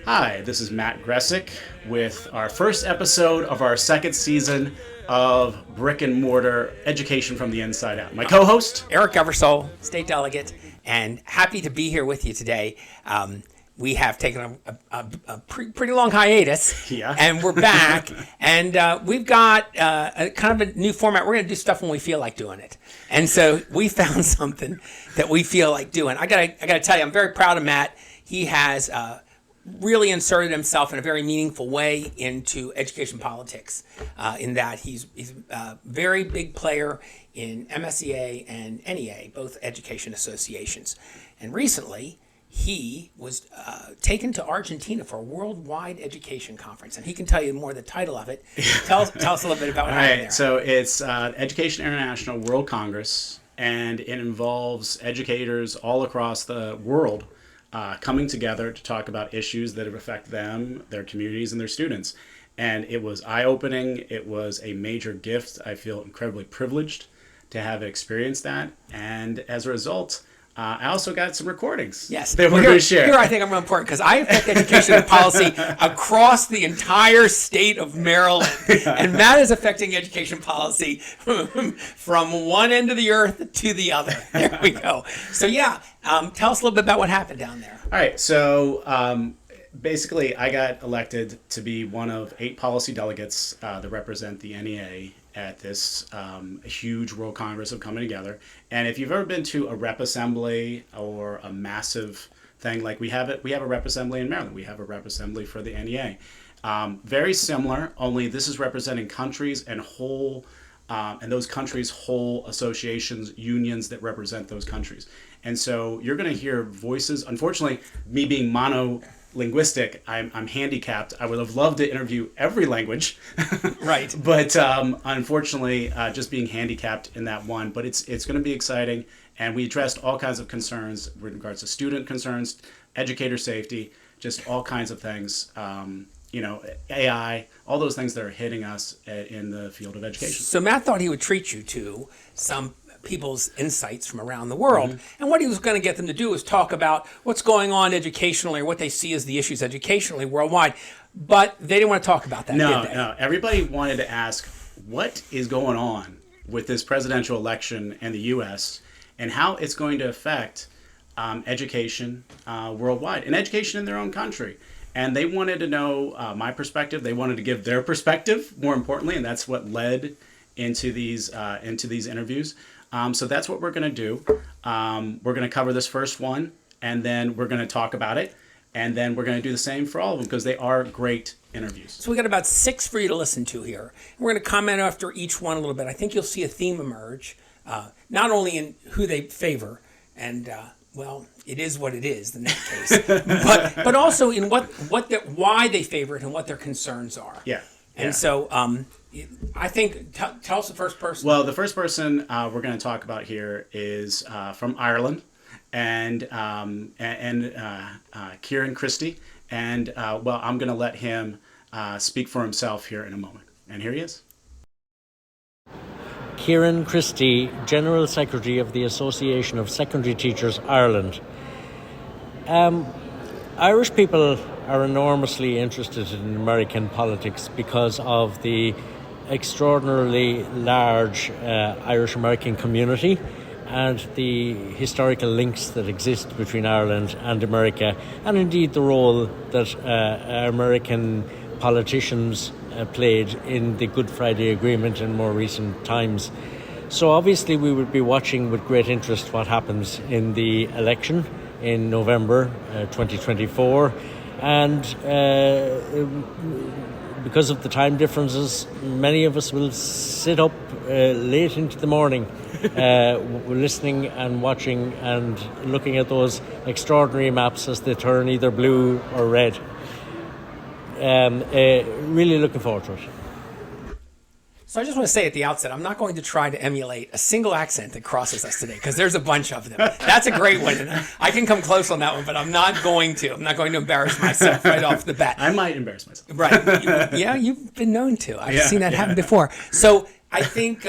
Hi, this is Matt Gressick with our first episode of our second season of Brick and Mortar Education from the Inside Out. My co-host, Eric Eversole, State Delegate, and happy to be here with you today. We have taken a pretty long hiatus, and we're back, and we've got a kind of a new format. We're going to do stuff when we feel like doing it, and so we found something that we feel like doing. I gotta tell you, I'm very proud of Matt. He has really inserted himself in a very meaningful way into education politics, in that he's a very big player in MSEA and NEA, both education associations, and recently he was taken to Argentina for a worldwide education conference, and he can tell you more of the title of it. Tell us a little bit about what happened there. So it's Education International World Congress, and it involves educators all across the world coming together to talk about issues that affect them, their communities, and their students. And it was eye-opening. It was a major gift. I feel incredibly privileged to have experienced that, and as a result, I also got some recordings. Yes. That we're going to share. Here I think I'm really important because I affect education policy across the entire state of Maryland. And Matt is affecting education policy from one end of the earth to the other. There we go. So tell us a little bit about what happened down there. All right. So basically, I got elected to be one of 8 policy delegates that represent the NEA at this huge World Congress of coming together. And if you've ever been to a rep assembly or a massive thing like we have a rep assembly in Maryland. We have a rep assembly for the NEA. Very similar, only this is representing countries and those countries' whole associations, unions that represent those countries. And so you're going to hear voices. Unfortunately, me being monolinguistic, I'm handicapped. I would have loved to interview every language, right? But unfortunately, just being handicapped in that one. But it's going to be exciting, and we addressed all kinds of concerns with regards to student concerns, educator safety, just all kinds of things. AI, all those things that are hitting us in the field of education. So Matt thought he would treat you to some people's insights from around the world. Mm-hmm. And what he was going to get them to do is talk about what's going on educationally or what they see as the issues educationally worldwide. But they didn't want to talk about that, did they? No. Everybody wanted to ask, what is going on with this presidential election in the U.S. and how it's going to affect education worldwide and education in their own country. And they wanted to know my perspective. They wanted to give their perspective, more importantly, and that's what led into these interviews. So that's what we're going to do. We're going to cover this first one, and then we're going to talk about it, and then we're going to do the same for all of them because they are great interviews. So we got about 6 for you to listen to here. We're going to comment after each one a little bit. I think you'll see a theme emerge, not only in who they favor, and it is what it is in that case, but also in why they favor it and what their concerns are. Yeah. And so I think, tell us the first person. Well, the first person we're going to talk about here is from Ireland, and Kieran Christie. And, I'm going to let him speak for himself here in a moment. And here he is. Kieran Christie, General Secretary of the Association of Secondary Teachers Ireland. Irish people are enormously interested in American politics because of the extraordinarily large Irish-American community and the historical links that exist between Ireland and America, and indeed the role that American politicians played in the Good Friday Agreement in more recent times. So obviously we would be watching with great interest what happens in the election in November 2024, and because of the time differences, many of us will sit up late into the morning listening and watching and looking at those extraordinary maps as they turn either blue or red. Really looking forward to it. So I just want to say at the outset, I'm not going to try to emulate a single accent that crosses us today, because there's a bunch of them. That's a great one. And I can come close on that one, but I'm not going to. I'm not going to embarrass myself right off the bat. I might embarrass myself. Right. Yeah, you've been known to. I've seen that happen before. So I think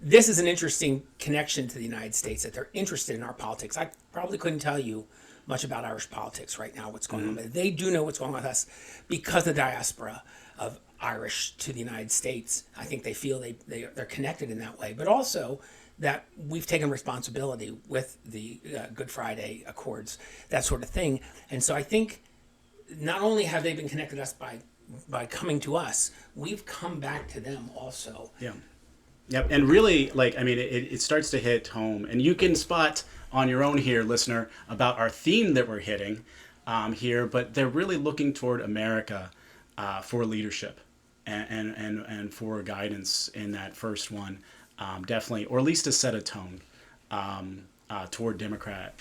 this is an interesting connection to the United States, that they're interested in our politics. I probably couldn't tell you much about Irish politics right now, what's going on. But they do know what's going on with us because of the diaspora of Irish to the United States. I think they feel they're connected in that way. But also that we've taken responsibility with the Good Friday Accords, that sort of thing. And so I think not only have they been connected to us by coming to us, we've come back to them also. Yeah. Yep. And really, like, I mean, it starts to hit home. And you can spot on your own here, listener, about our theme that we're hitting here. But they're really looking toward America for leadership and for guidance in that first one, definitely, or at least to set a tone toward democratic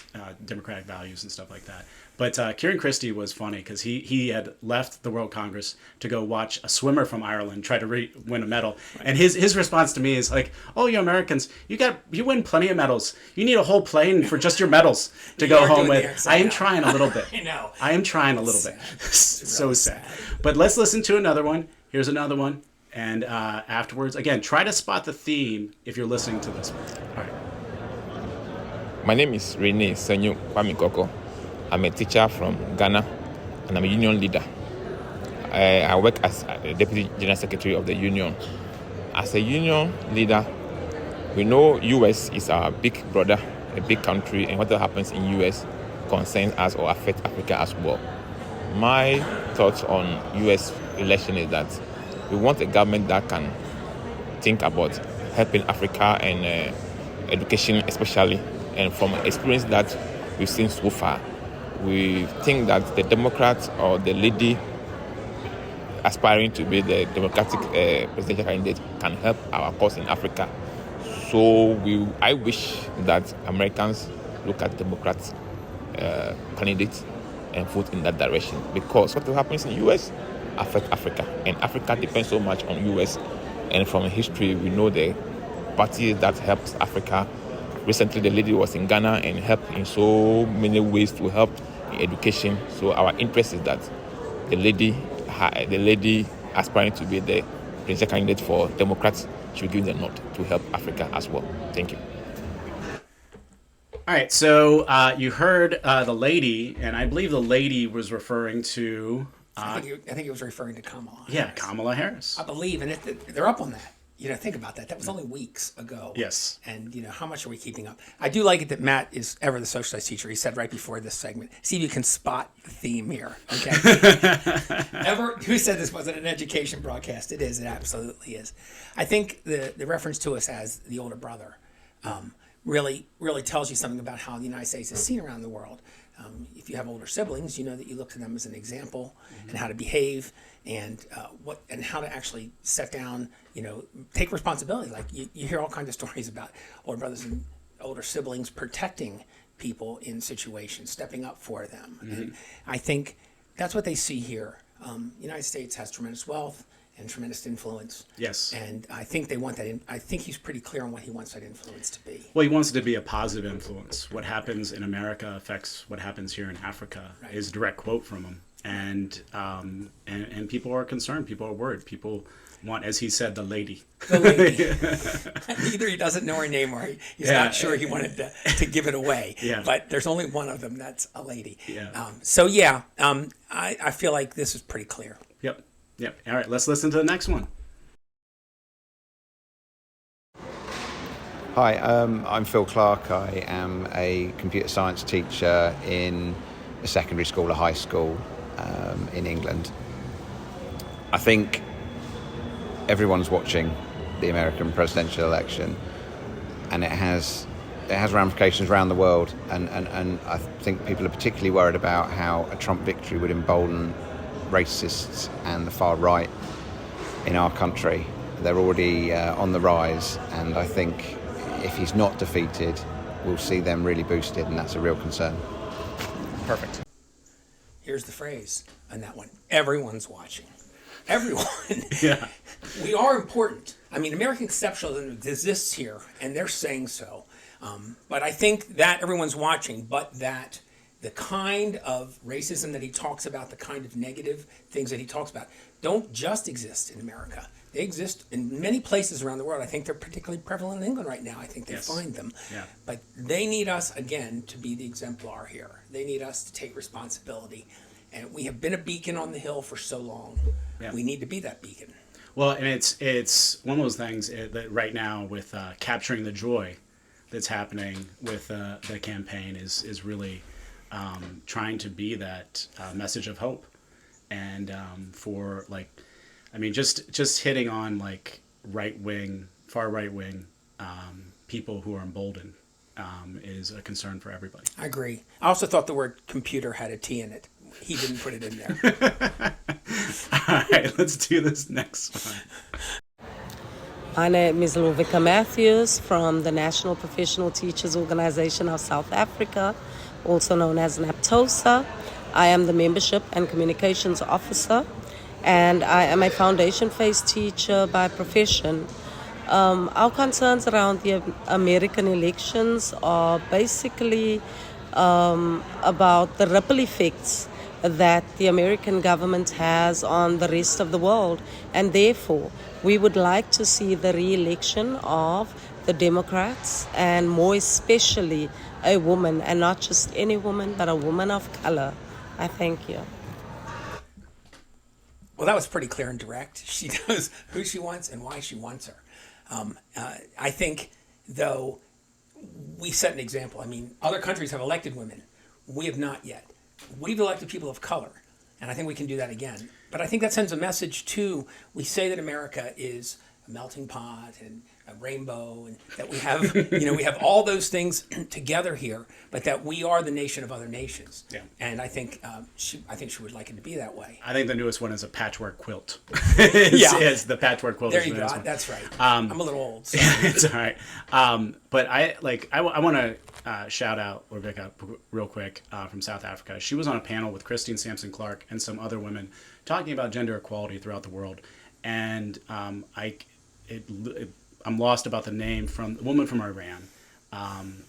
values and stuff like that. But Kieran Christie was funny because he had left the World Congress to go watch a swimmer from Ireland try to win a medal. Right. And his response to me is like, "Oh, you Americans, you win plenty of medals. You need a whole plane for just your medals to go home with." I am trying a little bit. I know. I am trying a little bit. So sad. But let's listen to another one. Here's another one. And afterwards, again, try to spot the theme if you're listening to this one. All right. My name is Rene Senyu Kwamikoko. I'm a teacher from Ghana, and I'm a union leader. I work as a Deputy General Secretary of the union. As a union leader, we know US is our big brother, a big country, and whatever happens in US concerns us or affects Africa as well. My thoughts on US election is that we want a government that can think about helping Africa and education especially. And from experience that we've seen so far, we think that the Democrat or the lady aspiring to be the Democratic presidential candidate can help our cause in Africa. So I wish that Americans look at Democrat candidates and vote in that direction, because what happens in the US affects Africa, and Africa depends so much on US. And from history, we know the party that helps Africa. Recently, the lady was in Ghana and helped in so many ways to help in education. So our interest is that the lady aspiring to be the presidential candidate for Democrats should give the nod to help Africa as well. Thank you. All right, so you heard the lady, and I believe the lady was referring to... I think he was referring to Kamala Harris. Yeah, Kamala Harris. I believe, and they're up on that. Think about that. That was only weeks ago. Yes. And, how much are we keeping up? I do like it that Matt is ever the socialized teacher. He said right before this segment, see if you can spot the theme here, okay? Who said this wasn't an education broadcast? It is. It absolutely is. I think the reference to us as the older brother really tells you something about how the United States is seen around the world. If you have older siblings, you know that you look to them as an example and how to behave and how to actually set down, take responsibility. Like you hear all kinds of stories about older brothers and older siblings protecting people in situations, stepping up for them. Mm-hmm. And I think that's what they see here. The United States has tremendous wealth and tremendous influence. Yes. And I think they want that. I think he's pretty clear on what he wants that influence to be. Well, he wants it to be a positive influence. What happens in America affects what happens here in Africa, right. Is a direct quote from him. And people are concerned. People are worried. People want, as he said, the lady. The lady. Either he doesn't know her name or he's not sure he wanted to give it away. Yeah. But there's only one of them that's a lady. Yeah. I feel like this is pretty clear. Yep. All right, let's listen to the next one. Hi, I'm Phil Clark. I am a computer science teacher in a secondary school, a high school in England. I think everyone's watching the American presidential election, and it has ramifications around the world, and I think people are particularly worried about how a Trump victory would embolden racists and the far right in our country. They're already on the rise, and I think if he's not defeated, we'll see them really boosted, and that's a real concern. Perfect. Here's the phrase on that one. Everyone's watching. Everyone. Yeah. We are important. I mean, American exceptionalism exists here, and they're saying so. But I think that everyone's watching, but that the kind of racism that he talks about, the kind of negative things that he talks about, don't just exist in America. They exist in many places around the world. I think they're particularly prevalent in England right now. I think they Yes. find them. Yeah. But they need us, again, to be the exemplar here. They need us to take responsibility. And we have been a beacon on the hill for so long. Yeah. We need to be that beacon. Well, and it's one of those things that right now with capturing the joy that's happening with the campaign is really trying to be that message of hope, and for like, I mean, just hitting on like far right wing people who are emboldened is a concern for everybody. I agree. I also thought the word computer had a T in it. He didn't put it in there. All right, let's do this next one. My name is Lovica Matthews from the National Professional Teachers Organization of South Africa, also known as NAPTOSA. I am the Membership and Communications Officer, and I am a foundation phase teacher by profession. Our concerns around the American elections are basically about the ripple effects that the American government has on the rest of the world, and therefore we would like to see the re-election of the Democrats, and more especially a woman, and not just any woman, but a woman of color. I thank you. Well, that was pretty clear and direct. She knows who she wants and why she wants her. I think, though, we set an example. I mean, other countries have elected women. We have not yet. We've elected people of color, and I think we can do that again. But I think that sends a message, too. We say that America is a melting pot and a rainbow, and that we have, we have all those things together here, but that we are the nation of other nations. Yeah. And I think she would like it to be that way. I think the newest one is a patchwork quilt. Yeah. Is the patchwork quilt. There is you the go. newest one. That's right. I'm a little old. So. It's all right. But I want to shout out Rebecca real quick from South Africa. She was on a panel with Christine Sampson Clark and some other women talking about gender equality throughout the world. And I'm lost about the name from the woman from Iran.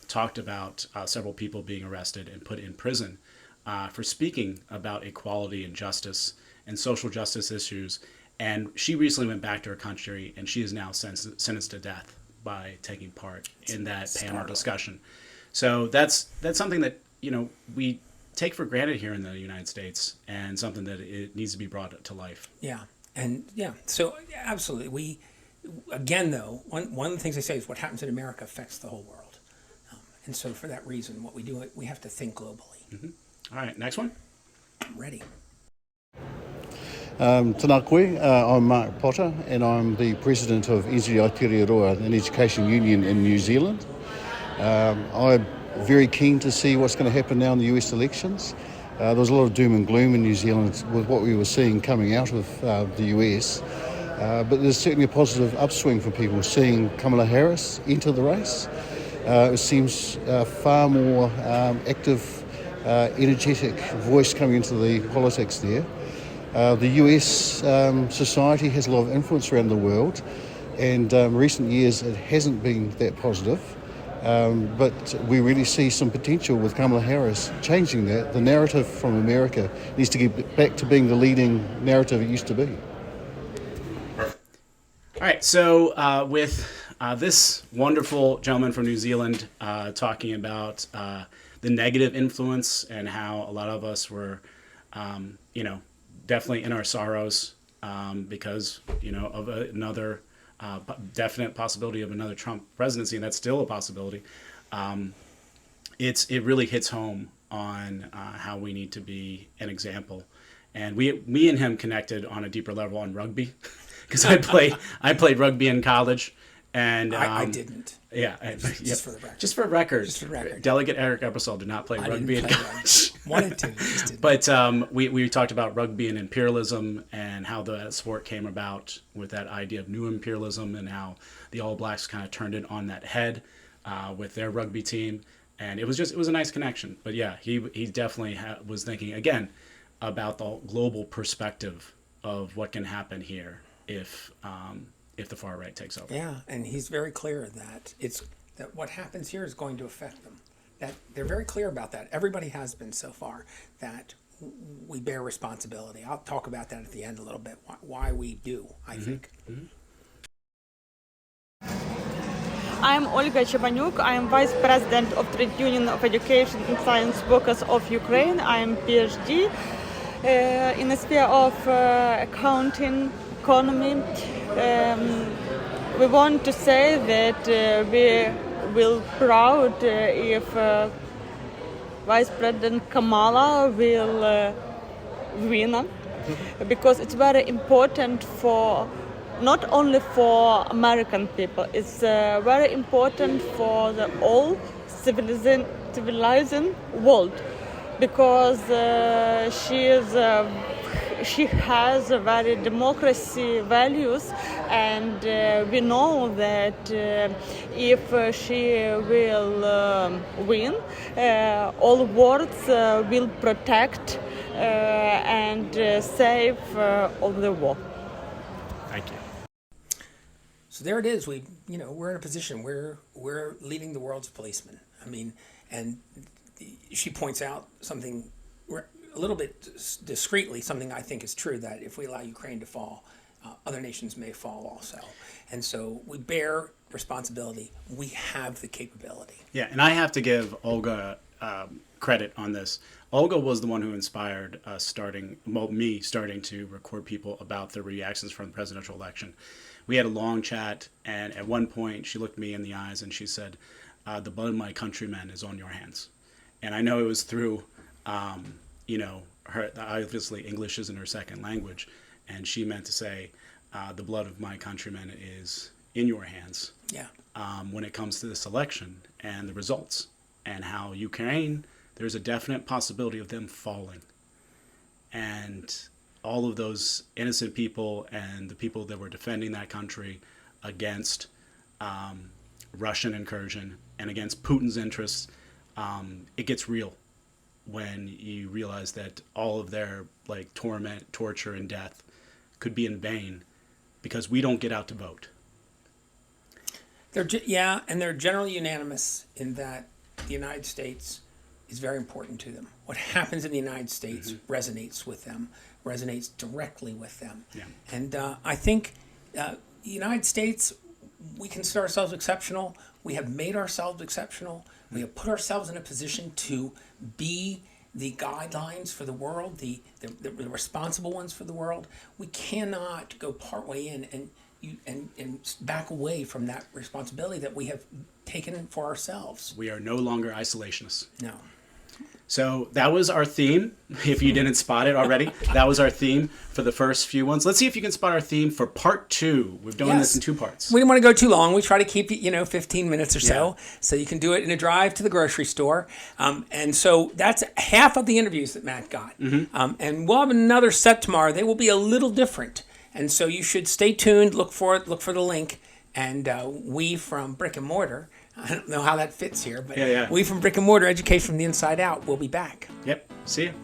Talked about several people being arrested and put in prison for speaking about equality and justice and social justice issues. And she recently went back to her country, and she is now sentenced to death by taking part in that panel discussion. So that's something that we take for granted here in the United States, and something that it needs to be brought to life. Yeah, and so absolutely. Again, though, one of the things I say is what happens in America affects the whole world, and so for that reason, what we do, we have to think globally. Mm-hmm. All right, next one. I'm ready. Tēnā koe, I'm Mark Potter, and I'm the president of NZI Aotearoa, an education union in New Zealand. I'm very keen to see what's going to happen now in the US elections. There was a lot of doom and gloom in New Zealand with what we were seeing coming out of the US. But there's certainly a positive upswing for people seeing Kamala Harris enter the race. It seems far more active, energetic voice coming into the politics there. The US society has a lot of influence around the world, and recent years it hasn't been that positive. But we really see some potential with Kamala Harris changing that. The narrative from America needs to get back to being the leading narrative it used to be. All right, so with this wonderful gentleman from New Zealand talking about the negative influence and how a lot of us were, definitely in our sorrows because, of another definite possibility of another Trump presidency, and that's still a possibility. It really hits home on how we need to be an example, and me and him connected on a deeper level on rugby. Because I played rugby in college, and I didn't. Yeah, just for the record. Just for record. Just for the record. Delegate Eric Ebersol did not play rugby in college. Wanted to, just didn't. But we talked about rugby and imperialism and how the sport came about with that idea of new imperialism, and how the All Blacks kind of turned it on that head with their rugby team, and it was a nice connection. But yeah, he definitely was thinking again about the global perspective of what can happen here if the far right takes over. Yeah, and he's very clear that that what happens here is going to affect them. That they're very clear about that. Everybody has been so far, that we bear responsibility. I'll talk about that at the end a little bit. Why we do, I think. I'm Olga Chabanyuk. I am Vice President of Trade Union of Education and Science Workers of Ukraine. I am PhD in the sphere of accounting, economy. We want to say that we will proud if Vice President Kamala will win, because it's very important for not only for American people, it's very important for the whole civilizing world, because she has very democracy values, and we know that if she will win, all worlds will protect and save all the world. Thank you. So there it is. We're in a position where we're leading the world's policemen. I mean, and she points out something a little bit discreetly, something I think is true, that if we allow Ukraine to fall, other nations may fall also. And so we bear responsibility. We have the capability. Yeah, and I have to give Olga credit on this. Olga was the one who inspired us me starting to record people about the reactions from the presidential election. We had a long chat, and at one point she looked me in the eyes and she said, the blood of my countrymen is on your hands. And I know it was through, her, obviously English isn't her second language, and she meant to say, the blood of my countrymen is in your hands. Yeah. When it comes to this election and the results, and how Ukraine, there's a definite possibility of them falling. And all of those innocent people and the people that were defending that country against Russian incursion and against Putin's interests, it gets real when you realize that all of their torment, torture, and death could be in vain because we don't get out to vote. And they're generally unanimous in that the United States is very important to them. What happens in the United States resonates with them, resonates directly with them. Yeah. And I think the United States, we consider ourselves exceptional. We have made ourselves exceptional. We have put ourselves in a position to be the guidelines for the world, the responsible ones for the world. We cannot go partway in and back away from that responsibility that we have taken for ourselves. We are no longer isolationists. No. So that was our theme. If you didn't spot it already, that was our theme for the first few ones. Let's see if you can spot our theme for part 2. We've done this in 2 parts. We didn't want to go too long. We try to keep it, 15 minutes or so. So you can do it in a drive to the grocery store. And so that's half of the interviews that Matt got. And we'll have another set tomorrow. They will be a little different. And so you should stay tuned, look for it, look for the link. And we from Brick and Mortar, I don't know how that fits here, but we from Brick and Mortar, Education from the Inside Out, will be back. Yep. See you.